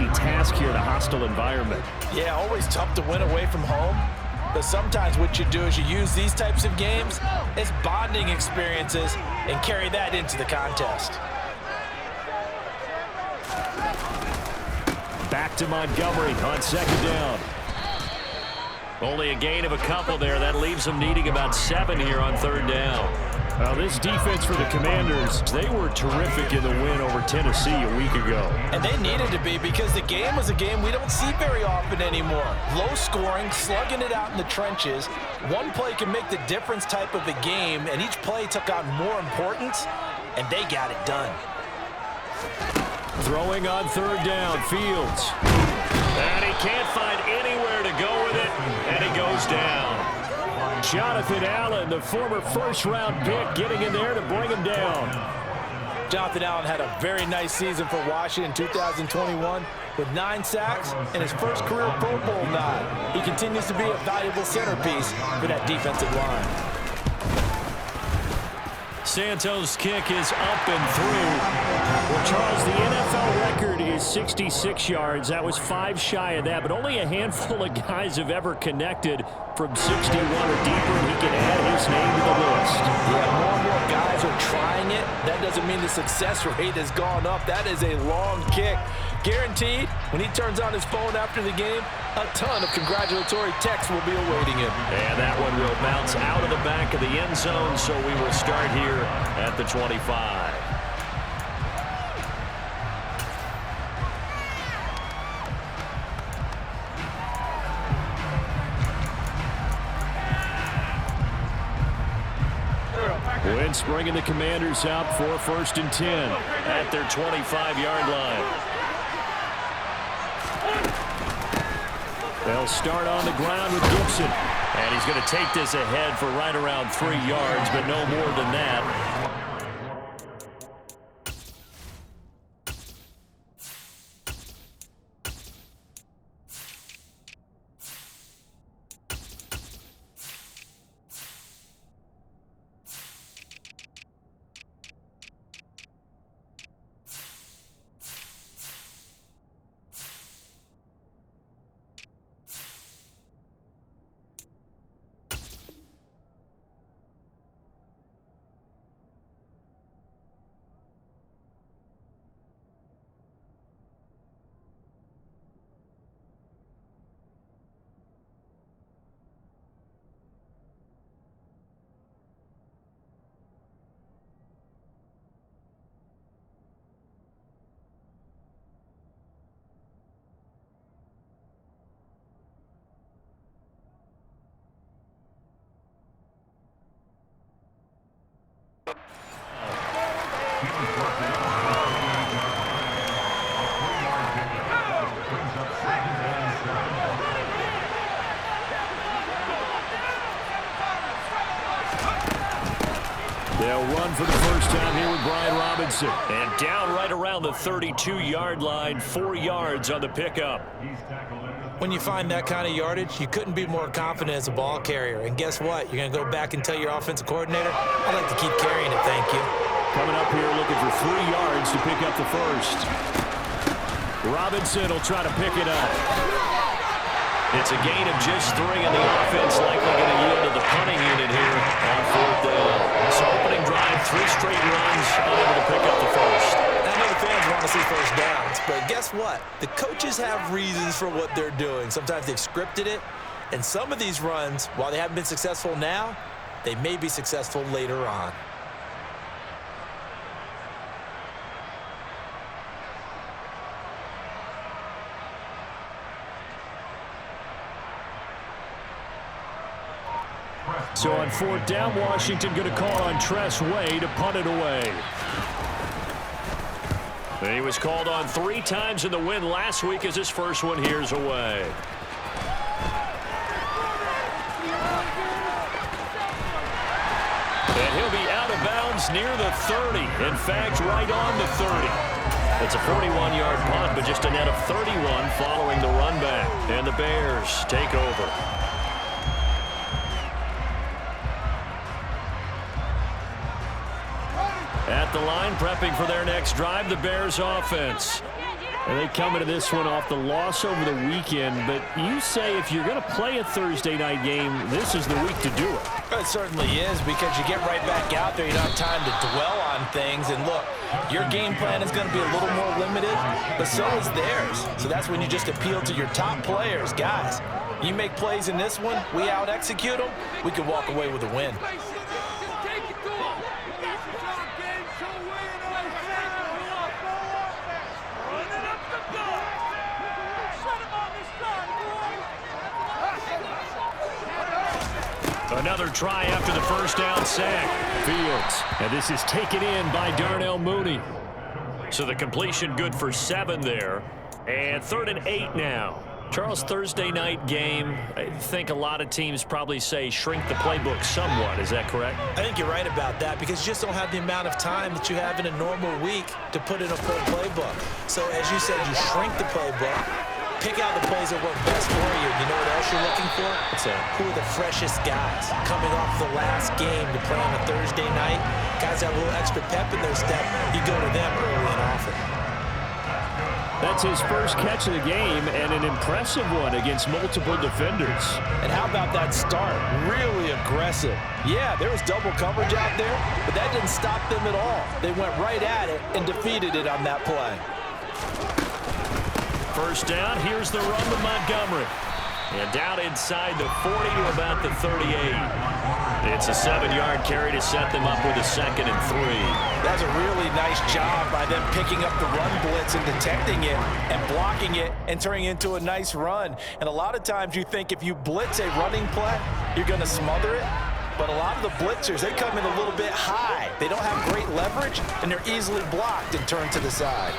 easy task here in a hostile environment. Yeah, always tough to win away from home. But sometimes what you do is you use these types of games as bonding experiences and carry that into the contest. Back to Montgomery on second down. Only a gain of a couple there. That leaves them needing about 7 here on third down. Well, this defense for the Commanders, they were terrific in the win over Tennessee a week ago. And they needed to be, because the game was a game we don't see very often anymore. Low scoring, slugging it out in the trenches. One play can make the difference type of a game, and each play took on more importance, and they got it done. Throwing on third down, Fields. And he can't find anywhere to go with it, and he goes down. Jonathan Allen, the former first-round pick, getting in there to bring him down. Jonathan Allen had a very nice season for Washington in 2021 with 9 sacks and his first career Pro Bowl nod. He continues to be a valuable centerpiece for that defensive line. Santos' kick is up and through. Well, Charles, the NFL record is 66 yards. That was 5 shy of that, but only a handful of guys have ever connected from 61 or deeper, and he can add his name to the list. Yeah, more and more guys are trying it. That doesn't mean the success rate has gone up. That is a long kick. Guaranteed, when he turns on his phone after the game, a ton of congratulatory texts will be awaiting him. And that one will bounce out of the back of the end zone, so we will start here at the 25. Wentz bringing the Commanders out for first and 10 at their 25-yard line. They'll start on the ground with Gibson. And he's going to take this ahead for right around 3 yards, but no more than that. They'll run for the first time here with Brian Robinson. And down right around the 32-yard line, 4 yards on the pickup. When you find that kind of yardage, you couldn't be more confident as a ball carrier. And guess what? You're going to go back and tell your offensive coordinator, I'd like to keep carrying it, thank you. Coming up here looking for 3 yards to pick up the first. Robinson will try to pick it up. It's a gain of just 3, and the offense likely going to yield to the punting unit here on fourth down. So opening drive, 3 straight runs, unable to pick up the first. I know the fans want to see first downs, but guess what? The coaches have reasons for what they're doing. Sometimes they've scripted it, and some of these runs, while they haven't been successful now, they may be successful later on. So on fourth down, Washington going to call on Tress Way to punt it away. And he was called on 3 times in the win last week as his first one here's away. And he'll be out of bounds near the 30. In fact, right on the 30. It's a 41-yard punt, but just a net of 31 following the run back. And the Bears take over. At the line, prepping for their next drive, the Bears offense. And they come into this one off the loss over the weekend, but you say if you're going to play a Thursday night game, this is the week to do it. It certainly is, because you get right back out there. You don't have time to dwell on things. And look, your game plan is going to be a little more limited, but so is theirs. So that's when you just appeal to your top players. Guys, you make plays in this one, we out-execute them, we can walk away with a win. Another try after the first down sack. Fields. And this is taken in by Darnell Mooney. So the completion good for 7 there. And 3rd and 8 now. Charles, Thursday night game, I think a lot of teams probably say shrink the playbook somewhat. Is that correct? I think you're right about that, because you just don't have the amount of time that you have in a normal week to put in a full playbook. So as you said, you shrink the playbook. Pick out the plays that work best for you. You know what else you're looking for? Who are the freshest guys coming off the last game to play on a Thursday night? Guys that have a little extra pep in their step. You go to them early and often. That's his first catch of the game, and an impressive one against multiple defenders. And how about that start? Really aggressive. Yeah, there was double coverage out there, but that didn't stop them at all. They went right at it and defeated it on that play. First down, here's the run to Montgomery. And down inside the 40 to about the 38. It's a 7-yard carry to set them up with a 2nd and 3. That's a really nice job by them picking up the run blitz and detecting it and blocking it and turning it into a nice run. And a lot of times you think if you blitz a running play, you're going to smother it. But a lot of the blitzers, they come in a little bit high. They don't have great leverage, and they're easily blocked and turned to the side.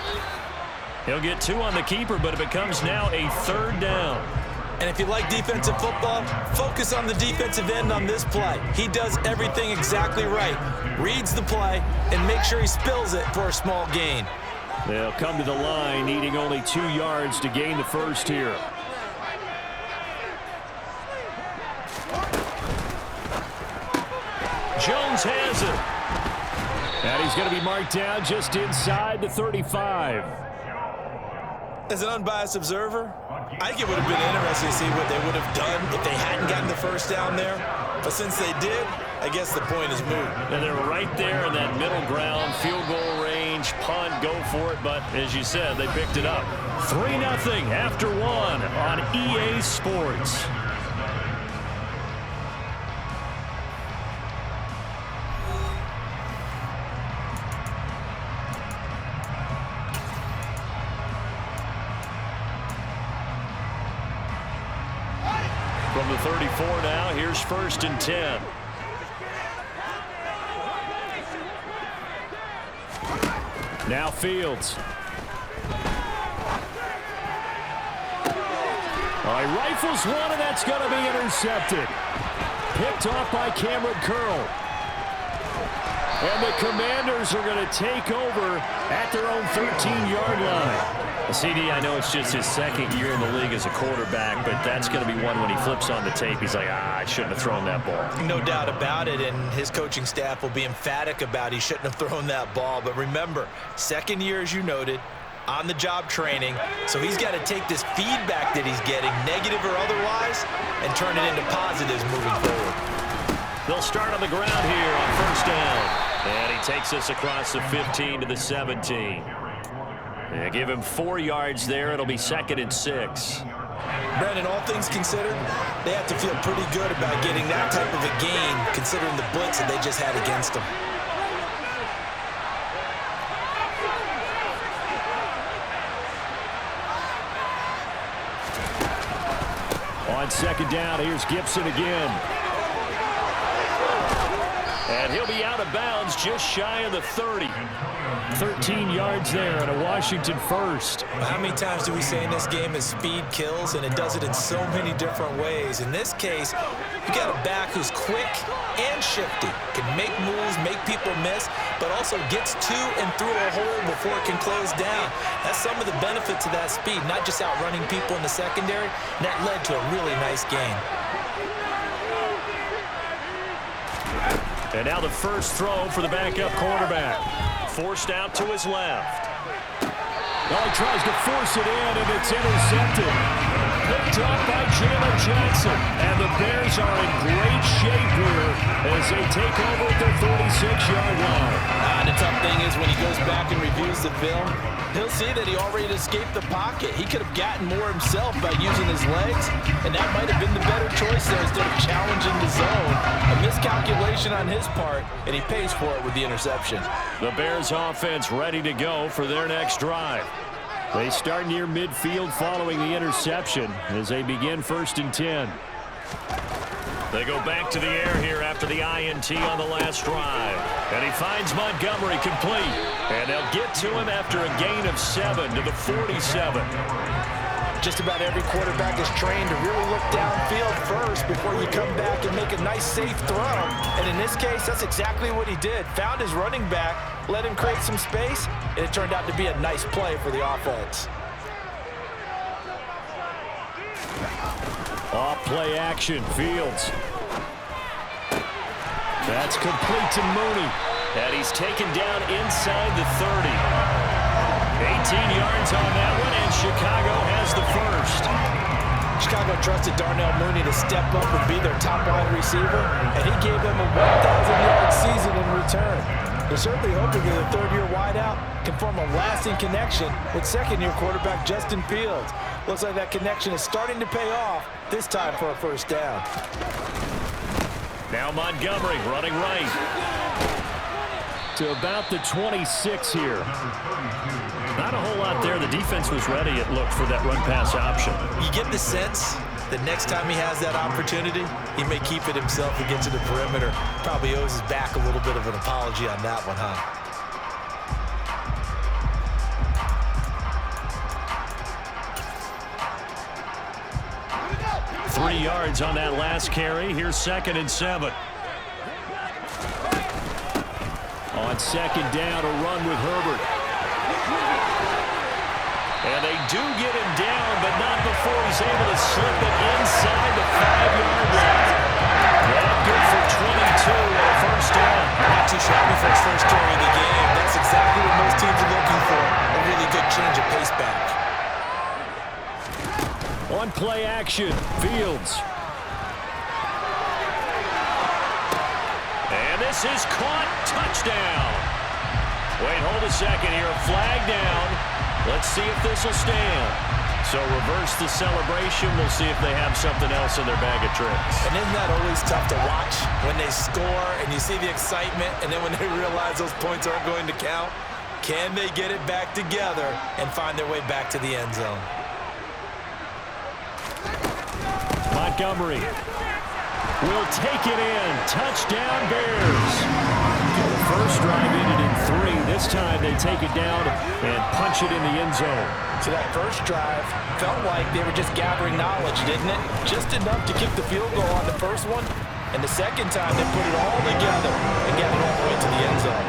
He'll get 2 on the keeper, but it becomes now a 3rd down. And if you like defensive football, focus on the defensive end on this play. He does everything exactly right. Reads the play and make sure he spills it for a small gain. They'll come to the line, needing only 2 yards to gain the first here. Jones has it. And he's going to be marked down just inside the 35. As an unbiased observer, I think it would have been interesting to see what they would have done if they hadn't gotten the first down there. But since they did, I guess the point is moot. And they're right there in that middle ground, field goal range, punt, go for it. But as you said, they picked it up. 3-0 after 1 on EA Sports. From the 34 now, here's 1st and 10. Now Fields. All right, rifles one, and that's going to be intercepted. Picked off by Cameron Curl. And the Commanders are going to take over at their own 13-yard line. CD, I know it's just his 2nd year in the league as a quarterback, but that's going to be one when he flips on the tape. He's like, I shouldn't have thrown that ball. No doubt about it, and his coaching staff will be emphatic about he shouldn't have thrown that ball. But remember, 2nd year, as you noted, on-the-job training, so he's got to take this feedback that he's getting, negative or otherwise, and turn it into positives moving forward. They'll start on the ground here on 1st down. And he takes us across the 15 to the 17. Yeah, give him 4 yards there. It'll be 2nd and 6. Brandon, all things considered, they have to feel pretty good about getting that type of a gain, considering the blitz that they just had against them. On 2nd down, here's Gibson again. And he'll be out of bounds just shy of the 30. 13 yards there and a Washington first. How many times do we say in this game is speed kills, and it does it in so many different ways. In this case, you got a back who's quick and shifty, can make moves, make people miss, but also gets to and through a hole before it can close down. That's some of the benefits of that speed, not just outrunning people in the secondary. That led to a really nice game. And now the first throw for the backup quarterback. Forced out to his left. Well, he tries to force it in, and it's intercepted. Picked up by Jalen Johnson. And the Bears are in great shape here as they take over at their 46-yard line. The tough thing is when he goes back and reviews the film, he'll see that he already escaped the pocket. He could have gotten more himself by using his legs, and that might have been the better choice there instead of challenging the zone. A miscalculation on his part, and he pays for it with the interception. The Bears offense ready to go for their next drive. They start near midfield following the interception as they begin 1st and 10. They go back to the air here after the INT on the last drive. And he finds Montgomery complete. And they'll get to him after a gain of 7 to the 47. Just about every quarterback is trained to really look downfield first before you come back and make a nice, safe throw. And in this case, that's exactly what he did. Found his running back, let him create some space, and it turned out to be a nice play for the offense. Off play action, Fields. That's complete to Mooney. And he's taken down inside the 30. 18 yards on that one, and Chicago has the first. Chicago trusted Darnell Mooney to step up and be their top wide receiver, and he gave them a 1,000-yard season in return. They're certainly hoping that the third-year wideout can form a lasting connection with second-year quarterback Justin Fields. Looks like that connection is starting to pay off, this time for a first down. Now Montgomery running right to about the 26 here. Not a whole lot there. The defense was ready, it looked, for that run-pass option. You get the sense that next time he has that opportunity, he may keep it himself and get to the perimeter. Probably owes his back a little bit of an apology on that one, huh? 3 yards on that last carry. Here's 2nd and 7. On 2nd down, a run with Herbert. And they do get him down, but not before he's able to slip it inside the 5-yard line. That good for 22 on a first down. Not too shabby for his first carry of the game. That's exactly what most teams are looking for. A really good change of pace back. On play action, Fields. And this is caught. Touchdown. Wait, hold a second here. A flag down. Let's see if this will stand. So reverse the celebration. We'll see if they have something else in their bag of tricks. And isn't that always tough to watch when they score and you see the excitement, and then when they realize those points aren't going to count? Can they get it back together and find their way back to the end zone? Montgomery will take it in. Touchdown, Bears. The first drive ended in 3. This time they take it down and punch it in the end zone. So that first drive felt like they were just gathering knowledge, didn't it? Just enough to kick the field goal on the first one. And the second time they put it all together and got it all the way to the end zone.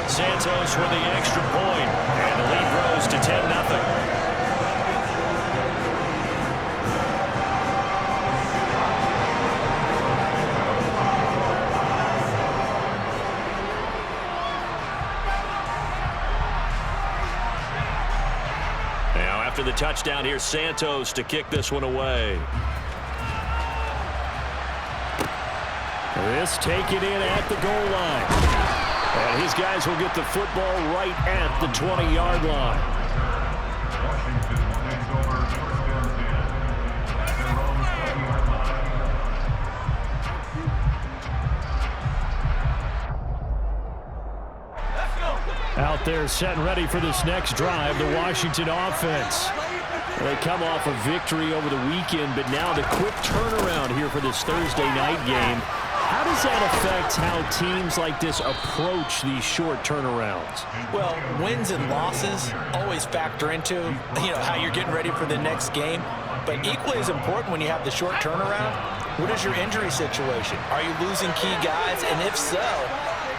Santos with the extra point, and the lead grows to 10-0. After the touchdown, here's Santos to kick this one away. This taken in at the goal line. And his guys will get the football right at the 20-yard line. Out there set and ready for this next drive, the Washington offense. They come off a victory over the weekend, but now the quick turnaround here for this Thursday night game. How does that affect how teams like this approach these short turnarounds? Well, wins and losses always factor into, how you're getting ready for the next game. But equally as important when you have the short turnaround, what is your injury situation? Are you losing key guys? And if so,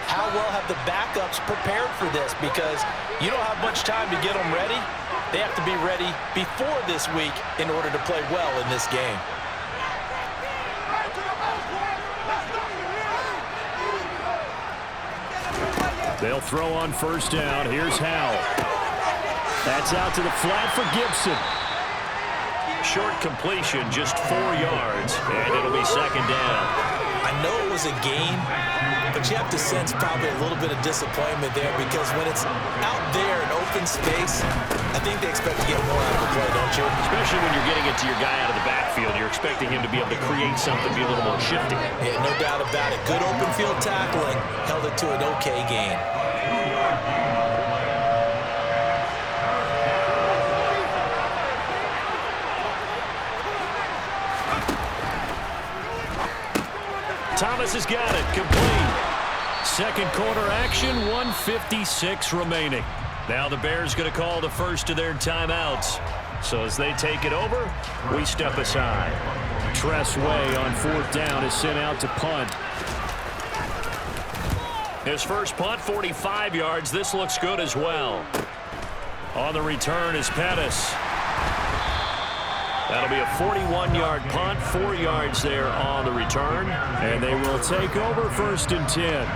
how well have the backups prepared for this? Because you don't have much time to get them ready. They have to be ready before this week in order to play well in this game. They'll throw on first down. Here's Howell. That's out to the flat for Gibson. Short completion, just 4 yards, and it'll be second down. I know it was a gain, but you have to sense probably a little bit of disappointment there because when it's out there in open space, I think they expect to get more out of the play, don't you? Especially when you're getting it to your guy out of the backfield. You're expecting him to be able to create something, be a little more shifty. Yeah, no doubt about it. Good open field tackling, held it to an okay gain. Thomas has got it, complete. Second quarter action, 1:56 remaining. Now the Bears going to call the first of their timeouts. So as they take it over, we step aside. Tress Way on 4th down is sent out to punt. His first punt, 45 yards. This looks good as well. On the return is Pettis. That'll be a 41-yard punt, 4 yards there on the return. And they will take over 1st and 10.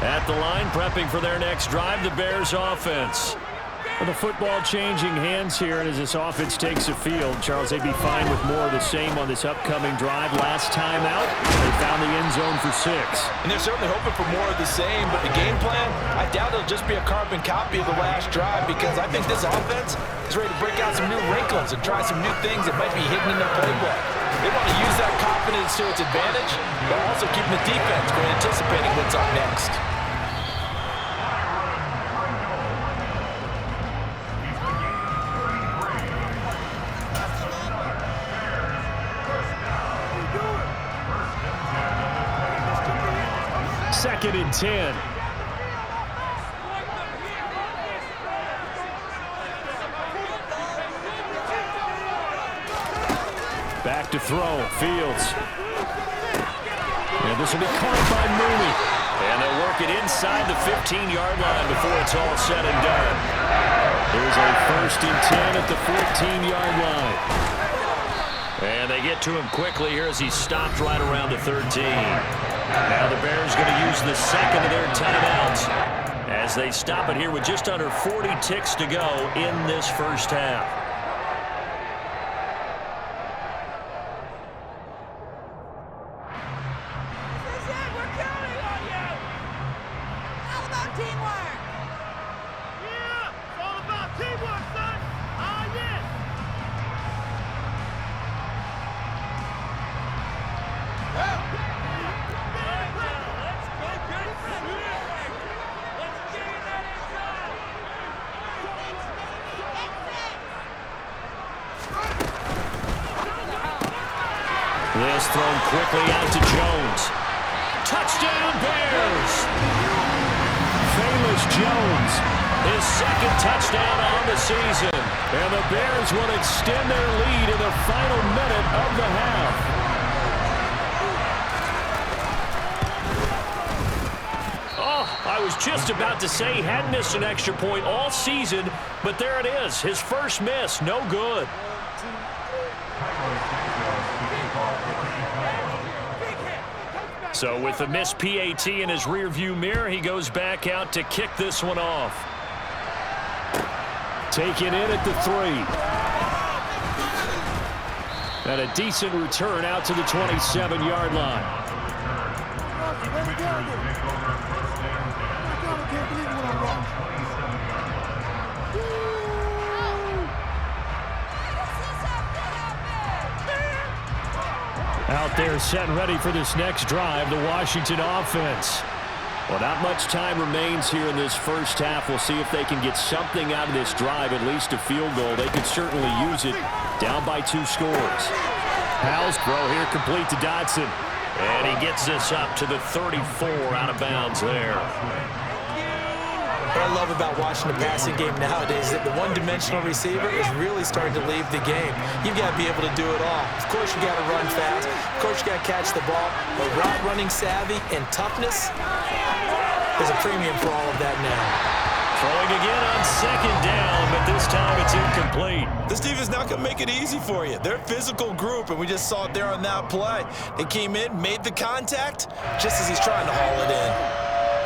At the line, prepping for their next drive, the Bears offense. Well, the football changing hands here, and as this offense takes the field, Charles, they'd be fine with more of the same on this upcoming drive. Last time out, they found the end zone for 6. And they're certainly hoping for more of the same, but the game plan, I doubt it'll just be a carbon copy of the last drive because I think this offense is ready to break out some new wrinkles and try some new things that might be hidden in their playbook. They want to use that confidence to its advantage, but also keeping the defense from anticipating what's up next. Second and 10. Back to throw, Fields. And this will be caught by Mooney. And they'll work it inside the 15-yard line before it's all said and done. There's a 1st and 10 at the 14-yard line. And they get to him quickly here as he stopped right around the 13. Now the Bears going to use the second of their timeouts as they stop it here with just under 40 ticks to go in this first half. This thrown quickly out to Jones. Touchdown, Bears! Famous Jones, his second touchdown on the season. And the Bears will extend their lead in the final minute of the half. Oh, I was just about to say he hadn't missed an extra point all season, but there it is. His first miss, no good. So with the missed PAT in his rearview mirror, he goes back out to kick this one off. Taken in at the 3. And a decent return out to the 27-yard line. Out there set and ready for this next drive, the Washington offense. Well, not much time remains here in this first half. We'll see if they can get something out of this drive, at least a field goal. They could certainly use it, down by 2 scores. Howell's throw here complete to Dotson. And he gets this up to the 34 out of bounds there. What I love about watching the passing game nowadays is that the one-dimensional receiver is really starting to leave the game. You've got to be able to do it all. Of course, you got to run fast. Of course, you got to catch the ball. But route running savvy and toughness is a premium for all of that now. Throwing again on second down, but this time it's incomplete. This defense is not going to make it easy for you. They're a physical group, and we just saw it there on that play. They came in, made the contact, just as he's trying to haul it in.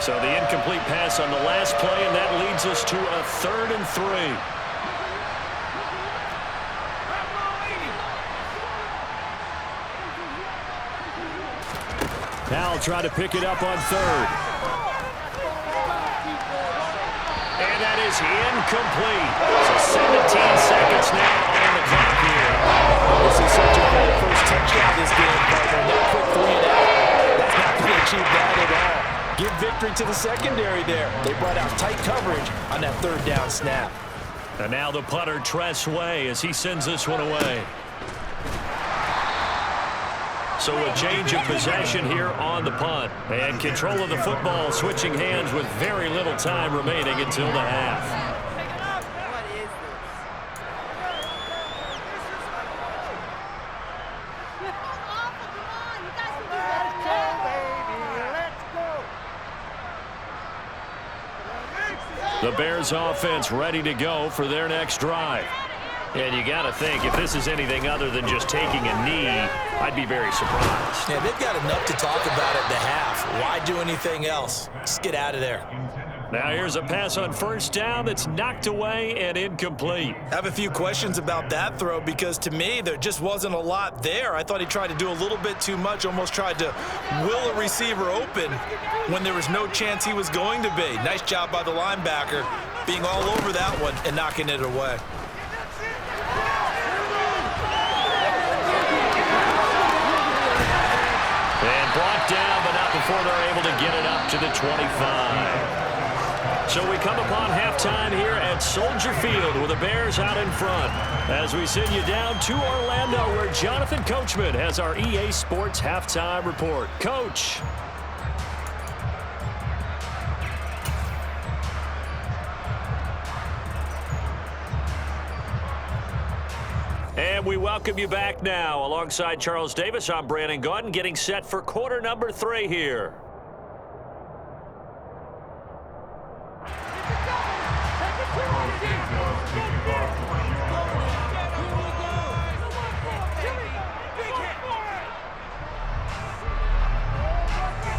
So the incomplete pass on the last play, and that leads us to a 3rd and 3. Now I'll try to pick it up on 3rd. And that is incomplete. So 17 seconds now on the clock here. This is such a great first touchdown this game, partner. That quick 3 and out. That's not going to achieve that at all. Give victory to the secondary there. They brought out tight coverage on that 3rd down snap. And now the punter, Tress Way, as he sends this one away. So a change of possession here on the punt. And control of the football switching hands with very little time remaining until the half. The Bears offense ready to go for their next drive. And you got to think, if this is anything other than just taking a knee, I'd be very surprised. Yeah, they've got enough to talk about at the half. Why do anything else? Just get out of there. Now here's a pass on 1st down that's knocked away and incomplete. I have a few questions about that throw because to me there just wasn't a lot there. I thought he tried to do a little bit too much, almost tried to will a receiver open when there was no chance he was going to be. Nice job by the linebacker being all over that one and knocking it away. And brought down, but not before they're able to get it up to the 25. So we come upon halftime here at Soldier Field with the Bears out in front as we send you down to Orlando where Jonathan Coachman has our EA Sports halftime report. Coach. And we welcome you back now. Alongside Charles Davis, I'm Brandon Gaudin getting set for quarter number 3 here.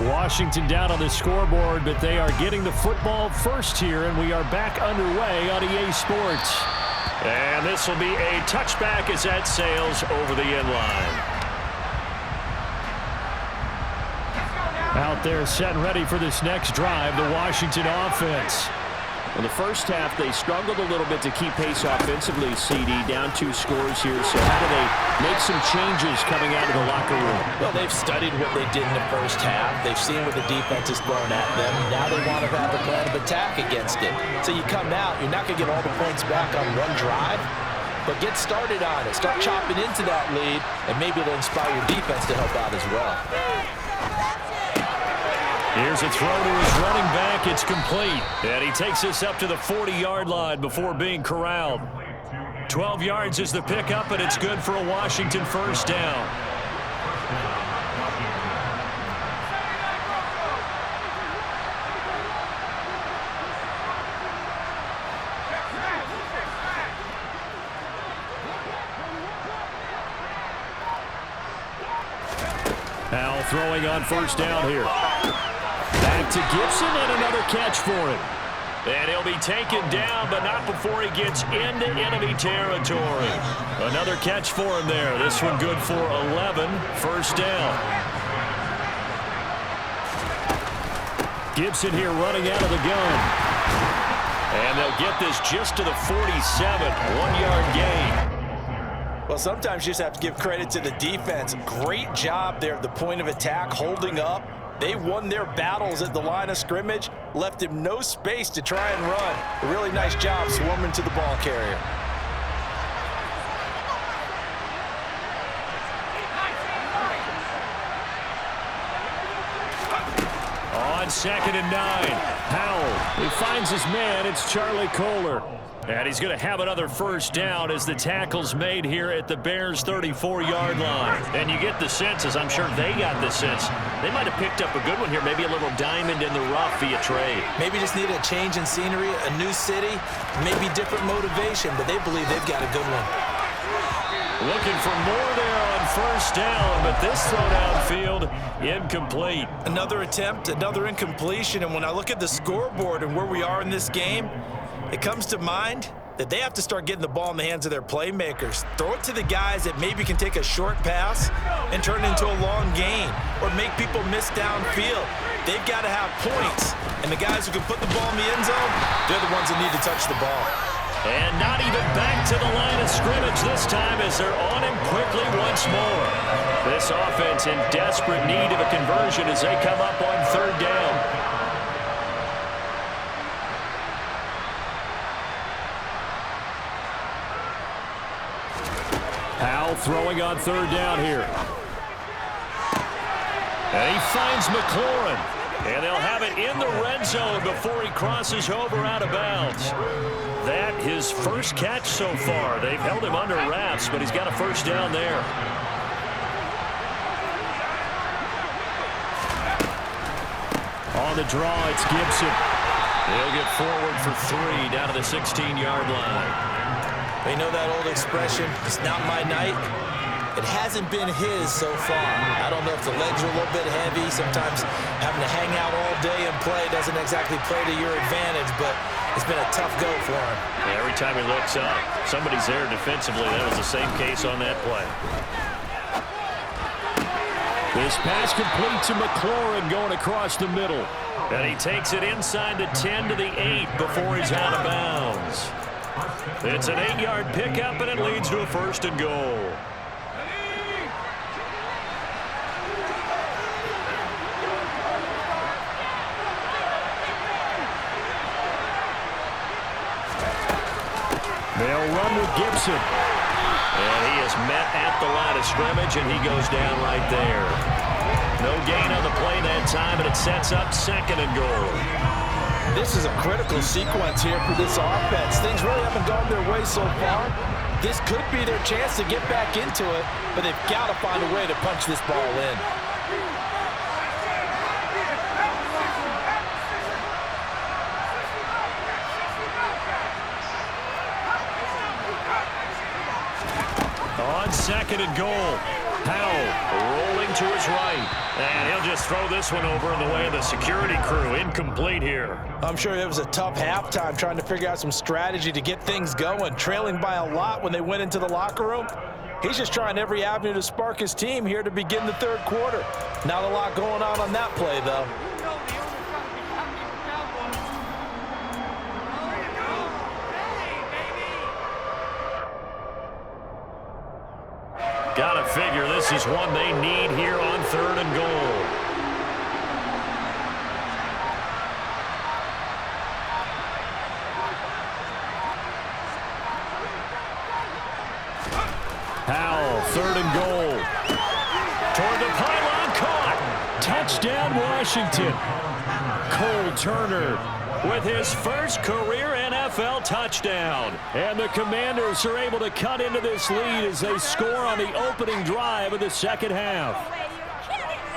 Washington down on the scoreboard, but they are getting the football first here, and we are back underway on EA Sports. And this will be a touchback as that sails over the end line. Out there set and ready for this next drive, the Washington offense. In the first half, they struggled a little bit to keep pace offensively, CD, down 2 scores here. So how do they make some changes coming out of the locker room? Well, they've studied what they did in the first half. They've seen what the defense has thrown at them. Now they want to have a plan of attack against it. So you come out, you're not going to get all the points back on one drive, but get started on it. Start chopping into that lead, and maybe it'll inspire your defense to help out as well. Here's a throw to his running back. It's complete. And he takes us up to the 40-yard line before being corralled. 12 yards is the pickup, and it's good for a Washington first down. Now throwing on first down here. Back to Gibson and another catch for him. And he'll be taken down, but not before he gets into enemy territory. Another catch for him there. This one good for 11. First down. Gibson here running out of the gun. And they'll get this just to the 47. 1-yard gain. Well, sometimes you just have to give credit to the defense. Great job there at the point of attack, holding up. They won their battles at the line of scrimmage, left him no space to try and run. A really nice job swarming to the ball carrier. On on 2nd and 9. Powell, he finds his man. It's Charlie Kohler. And he's going to have another first down as the tackle's made here at the Bears' 34-yard line. And you get the sense, as I'm sure they got the sense, they might have picked up a good one here, maybe a little diamond in the rough via trade. Maybe just need a change in scenery, a new city, maybe different motivation, but they believe they've got a good one. Looking for more there on first down, but this throw downfield, incomplete. Another attempt, another incompletion, and when I look at the scoreboard and where we are in this game, it comes to mind that they have to start getting the ball in the hands of their playmakers. Throw it to the guys that maybe can take a short pass and turn it into a long gain or make people miss downfield. They've got to have points, and the guys who can put the ball in the end zone, they're the ones that need to touch the ball. And not even back to the line of scrimmage this time as they're on him quickly once more. This offense in desperate need of a conversion as they come up on 3rd down. Powell throwing on 3rd down here. And he finds McLaurin. And they'll have it in the red zone before he crosses over out of bounds. That his first catch so far. They've held him under wraps, but he's got a first down there. On the draw, it's Gibson. He'll get forward for 3 down to the 16-yard line. You know that old expression, it's not my night? It hasn't been his so far. I don't know if the legs are a little bit heavy. Sometimes having to hang out all day and play doesn't exactly play to your advantage, but it's been a tough go for him. Yeah, every time he looks up, somebody's there defensively. That was the same case on that play. This pass complete to McLaurin going across the middle. And he takes it inside the 10 to the 8 before he's out of bounds. It's an 8-yard pickup, and it leads to a 1st and goal. They'll run with Gibson. And he is met at the line of scrimmage, and he goes down right there. No gain on the play that time, and it sets up 2nd and goal. This is a critical sequence here for this offense. Things really haven't gone their way so far. This could be their chance to get back into it, but they've got to find a way to punch this ball in. On 2nd and goal, Powell rolling to his right. And he'll just throw this one over in the way of the security crew. Incomplete here. I'm sure it was a tough halftime trying to figure out some strategy to get things going, trailing by a lot when they went into the locker room. He's just trying every avenue to spark his team here to begin the 3rd quarter. Not a lot going on that play, though. Gotta figure this is one they need here on 3rd and goal. Powell, 3rd and goal. Toward the pylon, caught. Touchdown, Washington. Cole Turner with his first career NFL touchdown. And the Commanders are able to cut into this lead as they score on the opening drive of the 2nd half.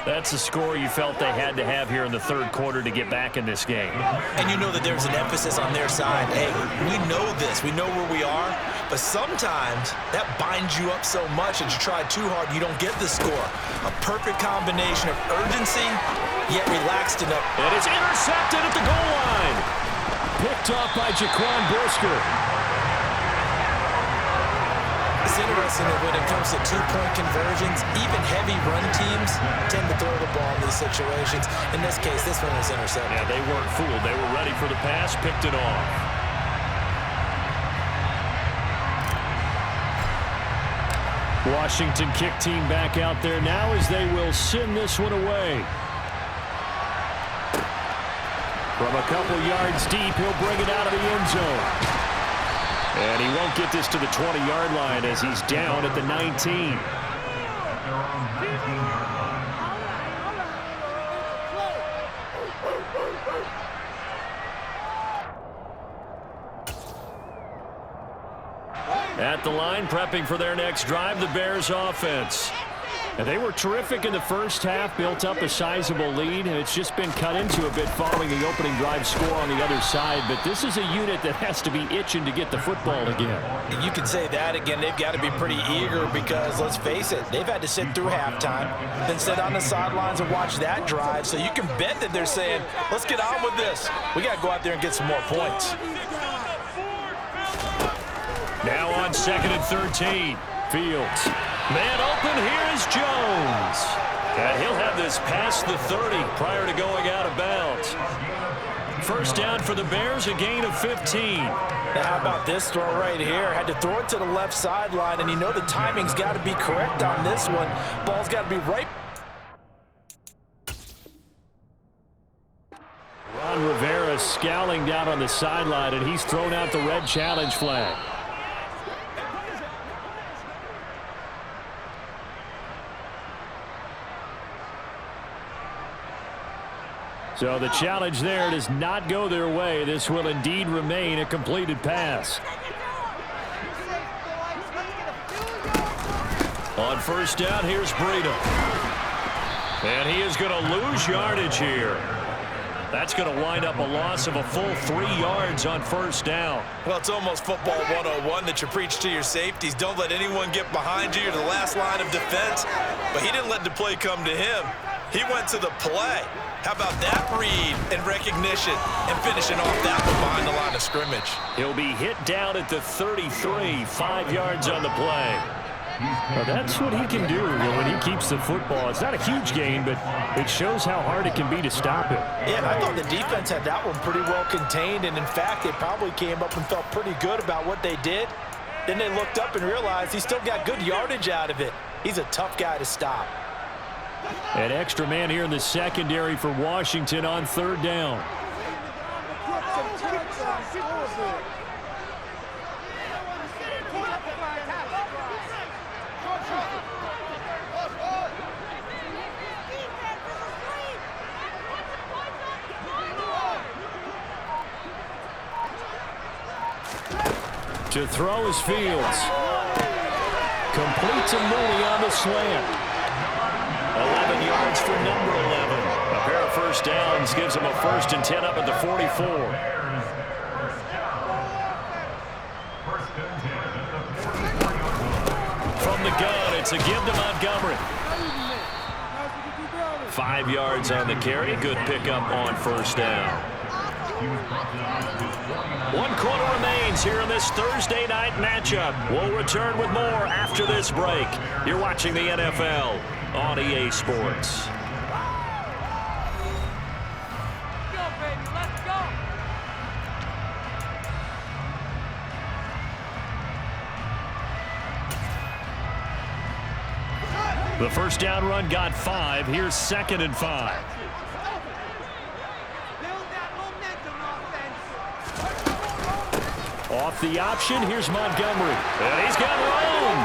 That's the score you felt they had to have here in the 3rd quarter to get back in this game. And you know that there's an emphasis on their side. Hey, we know this. We know where we are. But sometimes that binds you up so much that you try too hard, you don't get the score. A perfect combination of urgency, yet relaxed enough. And it's intercepted at the goal line. Picked off by Jaquan Brisker. It's interesting that when it comes to 2-point conversions, even heavy run teams tend to throw the ball in these situations. In this case, this one was intercepted. Yeah, they weren't fooled. They were ready for the pass, picked it off. Washington kick team back out there now as they will send this one away. From a couple yards deep, he'll bring it out of the end zone. And he won't get this to the 20-yard line as he's down at the 19. At the line, prepping for their next drive, the Bears offense. And they were terrific in the first half, built up a sizable lead, and it's just been cut into a bit following the opening drive score on the other side. But this is a unit that has to be itching to get the football again. You can say that again. They've got to be pretty eager because, let's face it, they've had to sit through halftime, then sit on the sidelines and watch that drive. So you can bet that they're saying, let's get on with this. We got to go out there and get some more points. Now on 2nd and 13, Fields. Man open, here is Jones. And he'll have this past the 30 prior to going out of bounds. First down for the Bears, a gain of 15. Now how about this throw right here? Had to throw it to the left sideline, and you know the timing's got to be correct on this one. Ball's got to be right. Ron Rivera scowling down on the sideline, and he's thrown out the red challenge flag. So the challenge there does not go their way. This will indeed remain a completed pass. On first down, here's Breida. And he is going to lose yardage here. That's going to wind up a loss of a full 3 yards on first down. Well, it's almost football 101 that you preach to your safeties. Don't let anyone get behind you. You're the last line of defense. But he didn't let the play come to him. He went to the play. How about that read and recognition and finishing off that one behind the line of scrimmage? He'll be hit down at the 33, 5 yards on the play. Well, that's what he can do when he keeps the football. It's not a huge gain, but it shows how hard it can be to stop it. Yeah, I thought the defense had that one pretty well contained, and in fact, they probably came up and felt pretty good about what they did. Then they looked up and realized he still got good yardage out of it. He's a tough guy to stop. An extra man here in the secondary for Washington on third down. To throw is Fields. Complete to Mooney on the slant. 11 yards for number 11. A pair of first downs gives him a 1st and 10 up at the 44. From the gun, it's a give to Montgomery. 5 yards on the carry. Good pickup on first down. 1 quarter remains here in this Thursday night matchup. We'll return with more after this break. You're watching the NFL on EA Sports. The first down run got 5. Here's 2nd and 5. Off the option, here's Montgomery. And he's got room.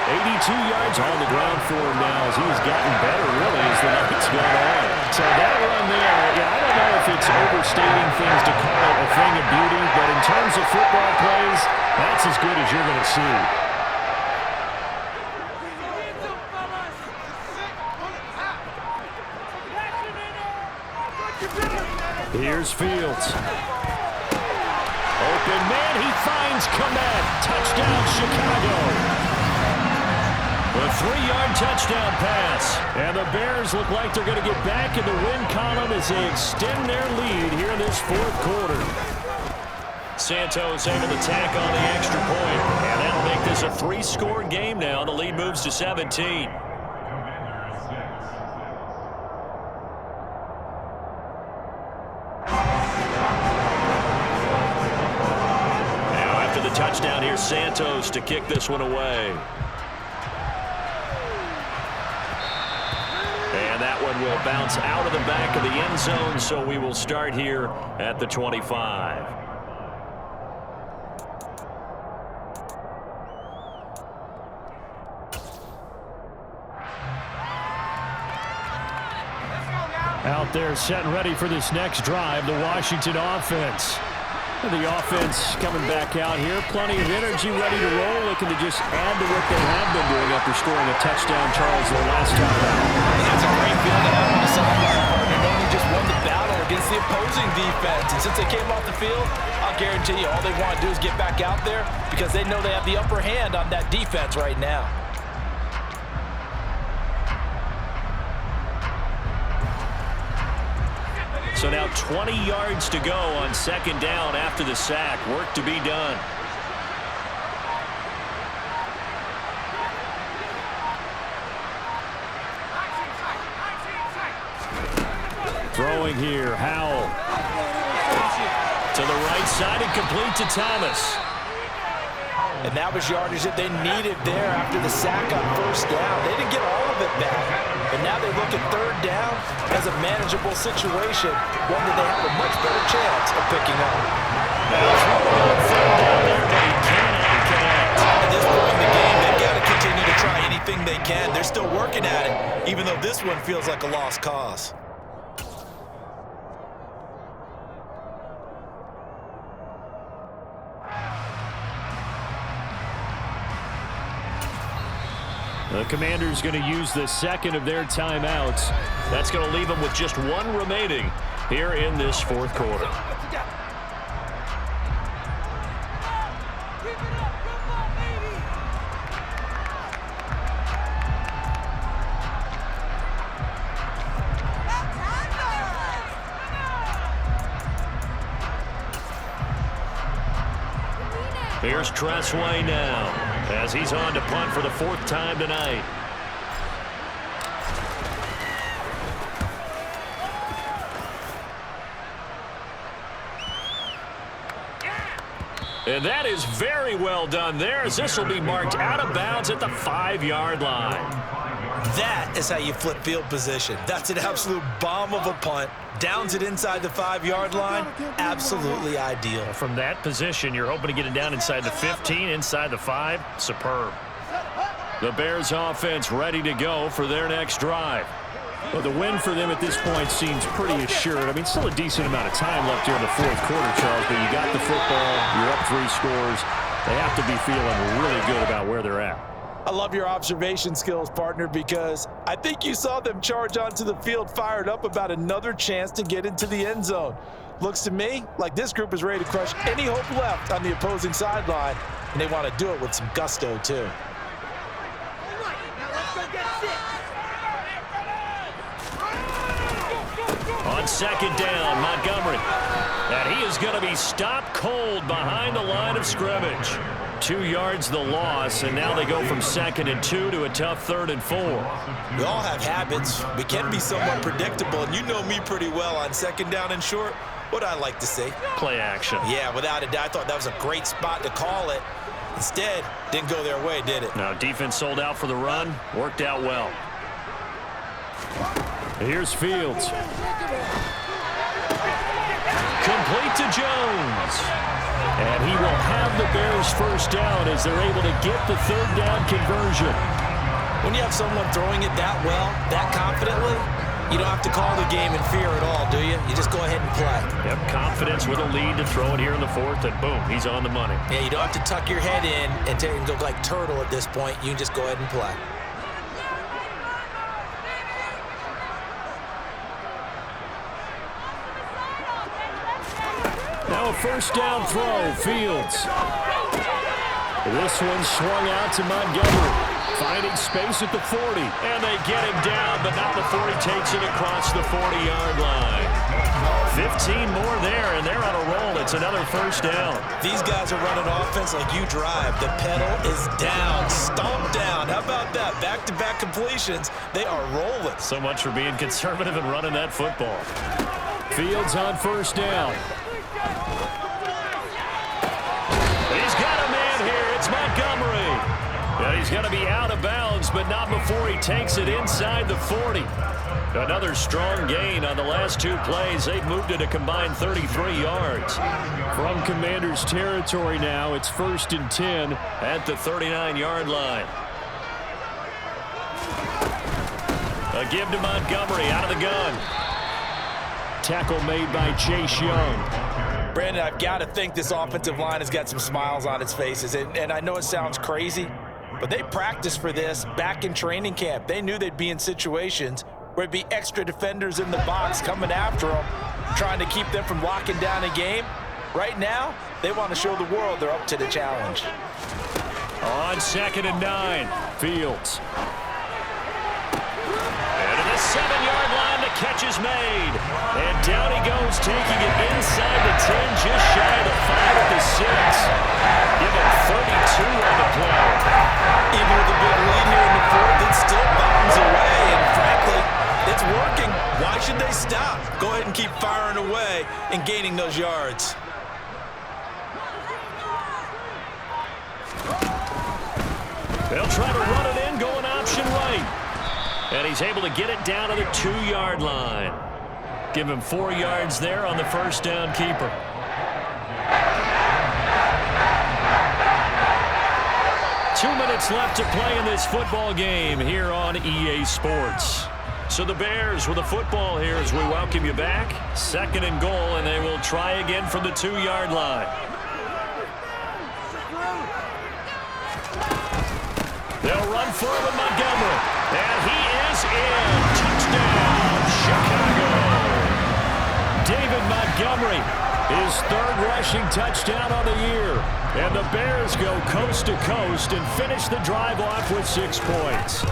82 yards on the ground for him now as he's gotten better, really, as the night's gone on. So that run there, yeah, I don't know if it's overstating things to call it a thing of beauty, but in terms of football plays, that's as good as you're going to see. Here's Fields. Open man, he finds Komet. Touchdown, Chicago. A 3-yard touchdown pass. And the Bears look like they're going to get back in the win column as they extend their lead here in this 4th quarter. Santos able to tack on the extra point. And that'll make this a 3-score game now. The lead moves to 17. Touchdown here, Santos to kick this one away. And that one will bounce out of the back of the end zone, so we will start here at the 25. Out there set and ready for this next drive, the Washington offense. The offense coming back out here. Plenty of energy, ready to roll. Looking to just add to what they have been doing after scoring a touchdown, Charles, their last time out. That's a great feeling to have on the sideline, partner, knowing you just won the battle against the opposing defense. And since they came off the field, I'll guarantee you all they want to do is get back out there because they know they have the upper hand on that defense right now. So now 20 yards to go on second down after the sack. Work to be done. Throwing here, Howell. To the right side and complete to Thomas. And that was yardage that they needed there after the sack on first down. They didn't get all of it back. But now they look at third down as a manageable situation, one that they have a much better chance of picking up. At this point in the game, they've got to continue to try anything they can. They're still working at it, even though this one feels like a lost cause. The Commanders going to use the second of their timeouts. That's going to leave them with just one remaining here in this fourth quarter. Here's Tressway now as he's on to punt for the fourth time tonight. And that is very well done there, as this will be marked out of bounds at the 5-yard line. That is how you flip field position. That's an absolute bomb of a punt. Downs it inside the 5-yard line. Absolutely ideal. From that position, you're hoping to get it down inside the 15, inside the 5. Superb. The Bears offense ready to go for their next drive. Well, the win for them at this point seems pretty assured. I mean, still a decent amount of time left here in the fourth quarter, Charles, but you got the football, you're up 3 scores. They have to be feeling really good about where they're at. I love your observation skills, partner, because I think you saw them charge onto the field fired up about another chance to get into the end zone. Looks to me like this group is ready to crush any hope left on the opposing sideline, and they want to do it with some gusto, too. On second down, Montgomery. And he is going to be stopped cold behind the line of scrimmage. 2 yards the loss, and now they go from 2nd and 2 to a tough 3rd and 4. We all have habits. We can be somewhat predictable, and you know me pretty well on second down and short. What I like to say? Play action. Yeah, without a doubt. I thought that was a great spot to call it. Instead, didn't go their way, did it? Now, defense sold out for the run. Worked out well. Here's Fields. Complete to Jones. And he will have the Bears first down as they're able to get the 3rd down conversion. When you have someone throwing it that well, that confidently, you don't have to call the game in fear at all, do you? You just go ahead and play. Yep, confidence with a lead to throw it here in the 4th, and boom, he's on the money. Yeah, you don't have to tuck your head in and go like turtle at this point. You can just go ahead and play. Now a first down throw, Fields. This one swung out to Montgomery, finding space at the 40. And they get him down, but not before he takes it across the 40-yard line. 15 more there, and they're on a roll. It's another first down. These guys are running offense like you drive. The pedal is down, stomped down. How about that? Back-to-back completions. They are rolling. So much for being conservative and running that football. Fields on first down. He's got a man here. It's Montgomery. Yeah, he's going to be out of bounds, but not before he takes it inside the 40. Another strong gain on the last 2 plays. They've moved it a combined 33 yards. From Commanders territory now, it's 1st and 10 at the 39-yard line. A give to Montgomery out of the gun. Tackle made by Chase Young. Brandon, I've got to think this offensive line has got some smiles on its faces. And I know it sounds crazy, but they practiced for this back in training camp. They knew they'd be in situations where there'd be extra defenders in the box coming after them, trying to keep them from locking down a game. Right now, they want to show the world they're up to the challenge. On 2nd and 9, Fields. And to the 7-yard line, the catch is made. And down he goes, taking it inside the 10, just shy of the 5 at the 6. Give him 32 on the play. Even with a big lead here in the 4th, it still bounds away. And frankly, it's working. Why should they stop? Go ahead and keep firing away and gaining those yards. They'll try to run it in, going option right. And he's able to get it down to the 2-yard line. Give him 4 yards there on the first down keeper. Two minutes left to play in this football game here on EA Sports. So the Bears with the football here as we welcome you back. 2nd and goal, and they will try again from the 2-yard line. They'll run for it with Montgomery. And he is in. Touchdown, Chicago. David Montgomery, his 3rd rushing touchdown on the year. And the Bears go coast to coast and finish the drive off with 6 points.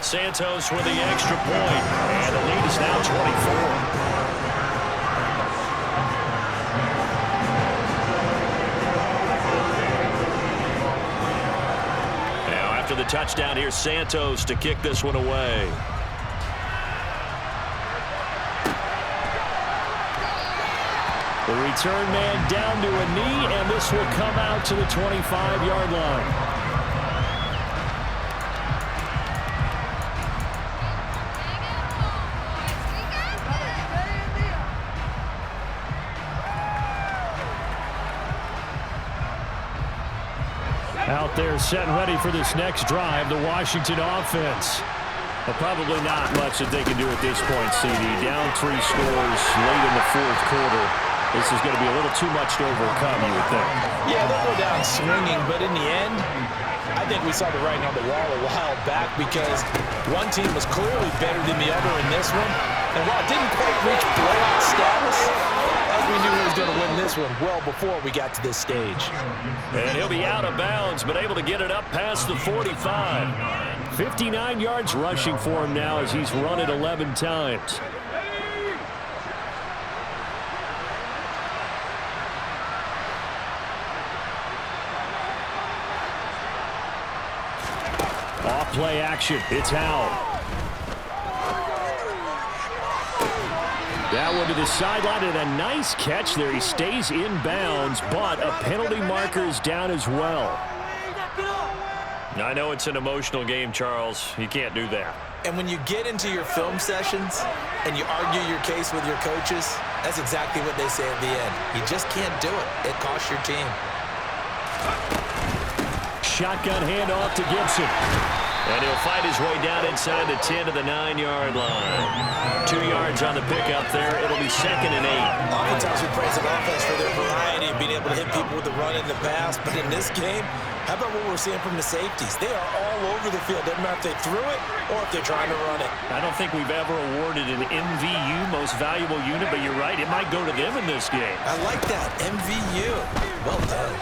Santos with the extra point. And the lead is now 24. After the touchdown, here's Santos to kick this one away. The return man down to a knee, and this will come out to the 25-yard line. Out there set and ready for this next drive, the Washington offense. Well, probably not much that they can do at this point, CD. Down 3 scores late in the 4th quarter. This is going to be a little too much to overcome, you would think. Yeah, they'll go down swinging, but in the end, I think we saw the writing on the wall a while back because one team was clearly better than the other in this one. And while it didn't quite reach blowout status, as we knew he was going to win this one well before we got to this stage. And he'll be out of bounds, but able to get it up past the 45. 59 yards rushing for him now as he's run it 11 times. Off play action. It's Howell. That one to the sideline, and a nice catch there. He stays in bounds, but a penalty marker is down as well. I know it's an emotional game, Charles. You can't do that. And when you get into your film sessions and you argue your case with your coaches, that's exactly what they say at the end. You just can't do it. It costs your team. Shotgun handoff to Gibson. And he'll fight his way down inside the 10 to the 9-yard line. 2 yards on the pickup there. It'll be 2nd and 8. Oftentimes we praise an offense for their variety of being able to hit people with the run in the pass. But in this game, how about what we're seeing from the safeties? They are all over the field. Doesn't matter if they threw it or if they're trying to run it. I don't think we've ever awarded an MVU, most valuable unit, but you're right. It might go to them in this game. I like that. MVU. Well done.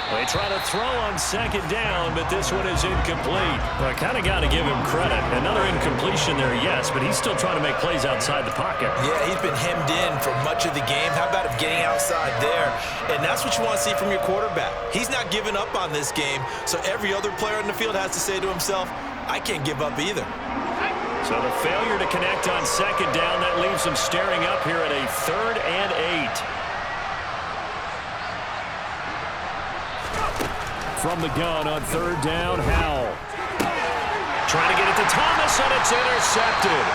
They try to throw on 2nd down, but this one is incomplete. Well, I kind of got to give him credit. Another incompletion there, yes, but he's still trying to make plays outside the pocket. Yeah, he's been hemmed in for much of the game. How about him getting outside there? And that's what you want to see from your quarterback. He's not giving up on this game, so every other player in the field has to say to himself, I can't give up either. So the failure to connect on 2nd down, that leaves him staring up here at a 3rd and 8. From the gun on 3rd down, Howell. Trying to get it to Thomas, and it's intercepted.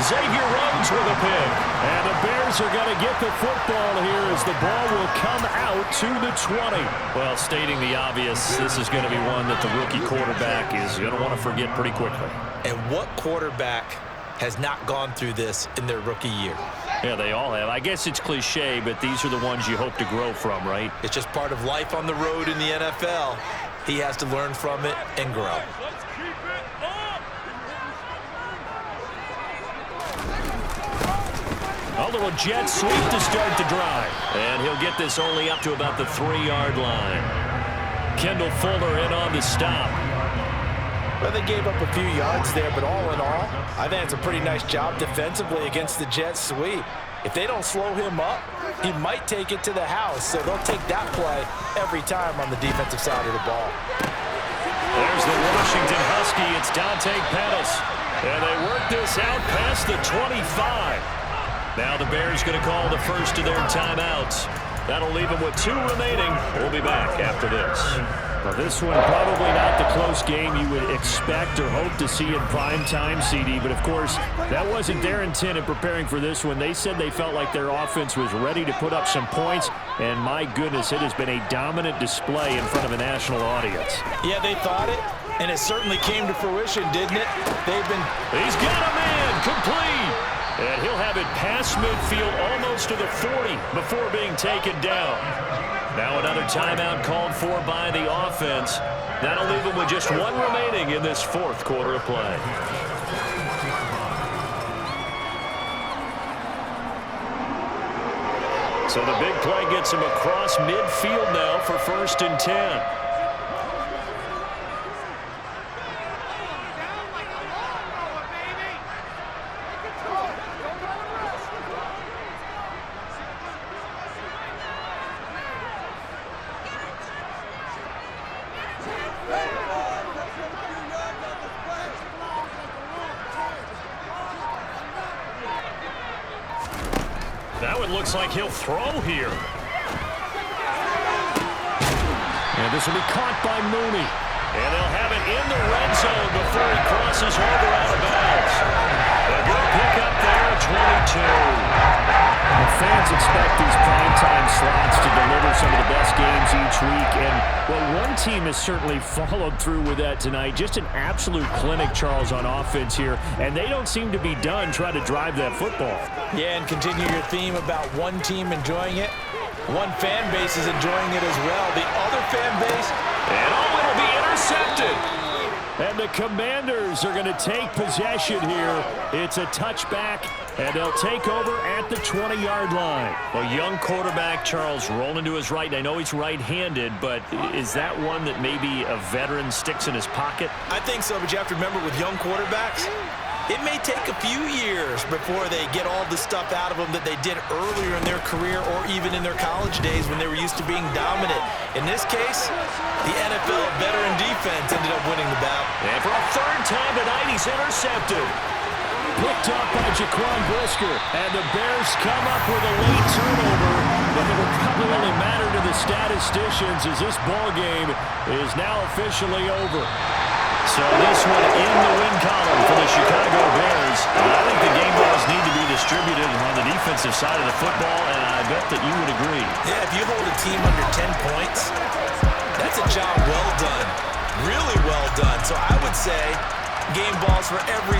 Xavier Rhodes with a pick. And the Bears are going to get the football here as the ball will come out to the 20. Well, stating the obvious, this is going to be one that the rookie quarterback is going to want to forget pretty quickly. And what quarterback has not gone through this in their rookie year. Yeah, they all have. I guess it's cliche, but these are the ones you hope to grow from, right? It's just part of life on the road in the NFL. He has to learn from it and grow. A little jet sweep to start the drive. And he'll get this only up to about the 3-yard line. Kendall Fuller in on the stop. Well, they gave up a few yards there, but all in all, I think it's a pretty nice job defensively against the jet sweep. If they don't slow him up, he might take it to the house, so they'll take that play every time on the defensive side of the ball. There's the Washington Husky. It's Dante Pettis. And they work this out past the 25. Now the Bears going to call the first of their timeouts. That'll leave them with 2 remaining. We'll be back after this. Well, this one probably not the close game you would expect or hope to see in prime time, CD. But, of course, that wasn't their intent in preparing for this one. They said they felt like their offense was ready to put up some points. And, my goodness, it has been a dominant display in front of a national audience. Yeah, they thought it, and it certainly came to fruition, didn't it? He's got a man complete. And he'll have it past midfield almost to the 40 before being taken down. Now another timeout called for by the offense. That'll leave them with just 1 remaining in this 4th quarter of play. So the big play gets him across midfield now for 1st and 10. Now it looks like he'll throw here. And this will be caught by Mooney. And they'll have it in the red zone before he crosses over out of bounds. A good pick up there, 22. The fans expect these primetime slots to deliver some of the best games each week. And, well, one team has certainly followed through with that tonight. Just an absolute clinic, Charles, on offense here. And they don't seem to be done trying to drive that football. Yeah, and continue your theme about one team enjoying it. One fan base is enjoying it as well. The other fan base, and it'll be intercepted. And the Commanders are going to take possession here. It's a touchback, and they'll take over at the 20-yard line. A young quarterback, Charles, rolling to his right. And I know he's right-handed, but is that one that maybe a veteran sticks in his pocket? I think so, but you have to remember with young quarterbacks, it may take a few years before they get all the stuff out of them that they did earlier in their career or even in their college days when they were used to being dominant. In this case, the NFL veteran defense ended up winning the battle. And for a 3rd time tonight, he's intercepted. Picked up by Jaquan Brisker. And the Bears come up with a late turnover, but it will probably only matter to the statisticians as this ball game is now officially over. So this one in the win column for the Chicago Bears. And I think the game balls need to be distributed on the defensive side of the football, and I bet that you would agree. Yeah, if you hold a team under 10 points, that's a job well done. Really well done. So I would say game balls for every